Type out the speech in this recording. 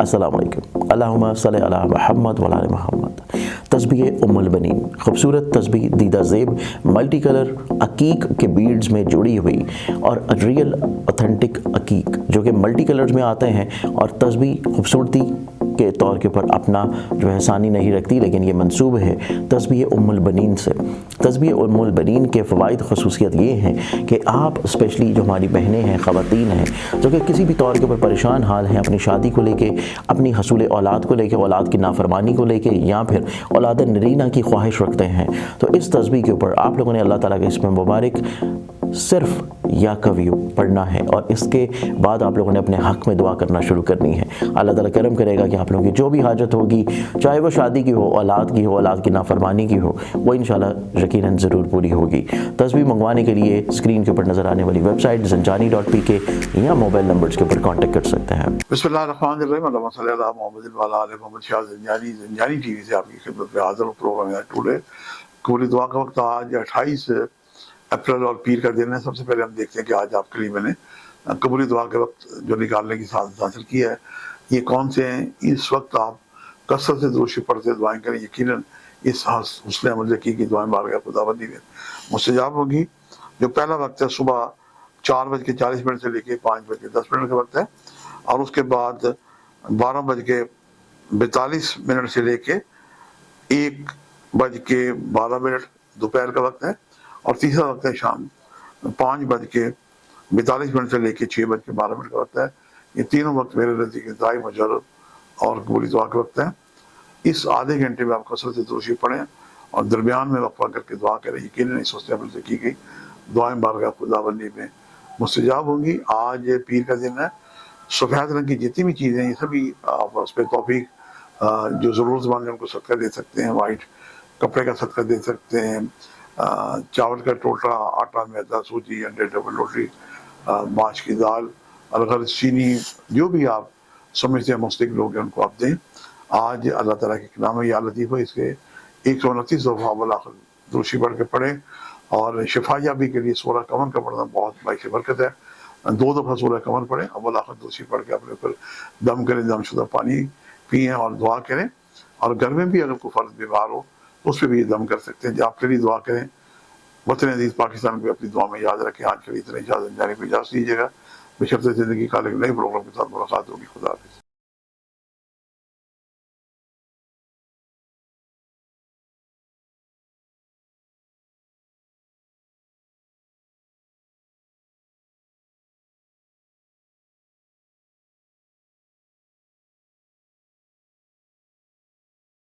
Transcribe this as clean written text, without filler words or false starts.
السلام علیکم۔ اللہم صلی علی محمد وعلی آل محمد۔ تسبیح ام البنین، خوبصورت تسبیح دیدہ زیب ملٹی کلر عقیق کے بیڈز میں جڑی ہوئی اور ریئل اوتھینٹک عقیق جو کہ ملٹی کلرز میں آتے ہیں، اور تسبیح خوبصورتی کے طور کے اوپر اپنا جو ہے ثانی نہیں رکھتی، لیکن یہ منسوب ہے تسبیح ام البنین سے۔ تسبیح ام البنین کے فوائد خصوصیت یہ ہیں کہ آپ اسپیشلی جو ہماری بہنیں ہیں، خواتین ہیں، جو کہ کسی بھی طور کے اوپر پریشان حال ہیں اپنی شادی کو لے کے، اپنی حصول اولاد کو لے کے، اولاد کی نافرمانی کو لے کے، یا پھر اولاد نرینہ کی خواہش رکھتے ہیں، تو اس تسبیح کے اوپر آپ لوگوں نے اللہ تعالیٰ کے اسم مبارک صرف یا کویو پڑھنا ہے، اور اس کے بعد آپ لوگوں نے اپنے حق میں دعا کرنا شروع کرنی ہے۔ اللہ تعالیٰ کرم کرے گا کہ آپ لوگوں کی جو بھی حاجت ہوگی، چاہے وہ شادی کی ہو، اولاد کی ہو، اولاد کی نافرمانی کی ہو، وہ انشاءاللہ یقیناً ضرور پوری ہوگی۔ تسبیح منگوانے کے لیے اسکرین کے اوپر نظر آنے والی ویب سائٹ zanjani.pk یا موبائل نمبرز کے اوپر کانٹیکٹ کر سکتے ہیں۔ بسم اللہ الرحمن الرحیم، اللہم صلی علی محمد وعلی آل محمد۔ شاہ زنجانی، زنجانی ٹی وی سے آپ کی خدمت میں حاضر ہوں۔ پروگرام ہے ٹوڈے قبولی دعا کا وقت۔ آج 28 اپریل اور پیر کا دن ہے۔ سب سے پہلے ہم دیکھتے ہیں کہ آج آپ کے لیے میں نے قبولی دعا کے وقت جو نکالنے کی سعادت حاصل کی ہے یہ کون سے ہیں۔ اس وقت آپ کثرت سے درود شریف پڑھتے دعائیں کریں، یقیناً اس حسن عمل کی دعائیں بارگاہ خداوندی میں مستجاب ہوگی۔ جو پہلا وقت ہے صبح 4:40 سے لے کے 5:10 کا وقت ہے، اور اس کے بعد 12:42 سے لے کے 1:12 دوپہر کا وقت ہے، اور تیسرا وقت ہے شام 5:42 سے لے کے 6:12 کا وقت ہے۔ یہ تینوں وقت میرے نزدیک انتہائی مجرد اور قبولی دعا کے وقت ہیں۔ اس آدھے گھنٹے میں آپ کثرت سے درود شریف پڑھیں اور درمیان میں وقفہ کر کے دعا کریں، یقیناً اس حسن عمل سے کی گئی دعائیں بارگاہ خداوندی میں مستجاب ہوں گی۔ آج پیر کا دن ہے۔ سفید رنگ کی جتنی بھی چیزیں ہیں یہ سبھی آپ اس پہ توفیق جو ضرورت مند ہیں ان کو صدقہ دے سکتے ہیں۔ وائٹ کپڑے کا صدقہ دے سکتے ہیں، چاول کا ٹوٹا، آٹا، میدا، سوجی، انڈے، ڈبل روٹی، ماش کی دال، الغرض چینی، جو بھی آپ سمجھتے ہیں مستحق لوگ ہیں ان کو آپ دیں۔ آج اللہ تعالیٰ کے کلام یا لطیفہ اس کے 129 دفعہ بالآخر درود شریف پڑھ کے پڑھیں، اور شفا یابی کے لیے سورہ کمر کا پڑھنا بہت باعث برکت ہے۔ 2 دفعہ سورہ کمر پڑھیں، اول آخر درود شریف پڑھ کے اپنے اوپر دم کریں، دم شدہ پانی پئیں اور دعا کریں۔ اور گھر میں بھی اگر کوئی فرد بیمار ہو تو اس پہ بھی یہ دم کر سکتے ہیں۔ جو آپ کے لیے دعا کریں۔ وطن عزیز پاکستان کو اپنی دعا میں یاد رکھیں۔ آج کے لیے اتنے اجازت جانے کو اجازت دیجیے گا۔ بشرط زندگی کا ایک نئے پروگرام کے ساتھ ملاقات ہوگی۔ خدا حافظ۔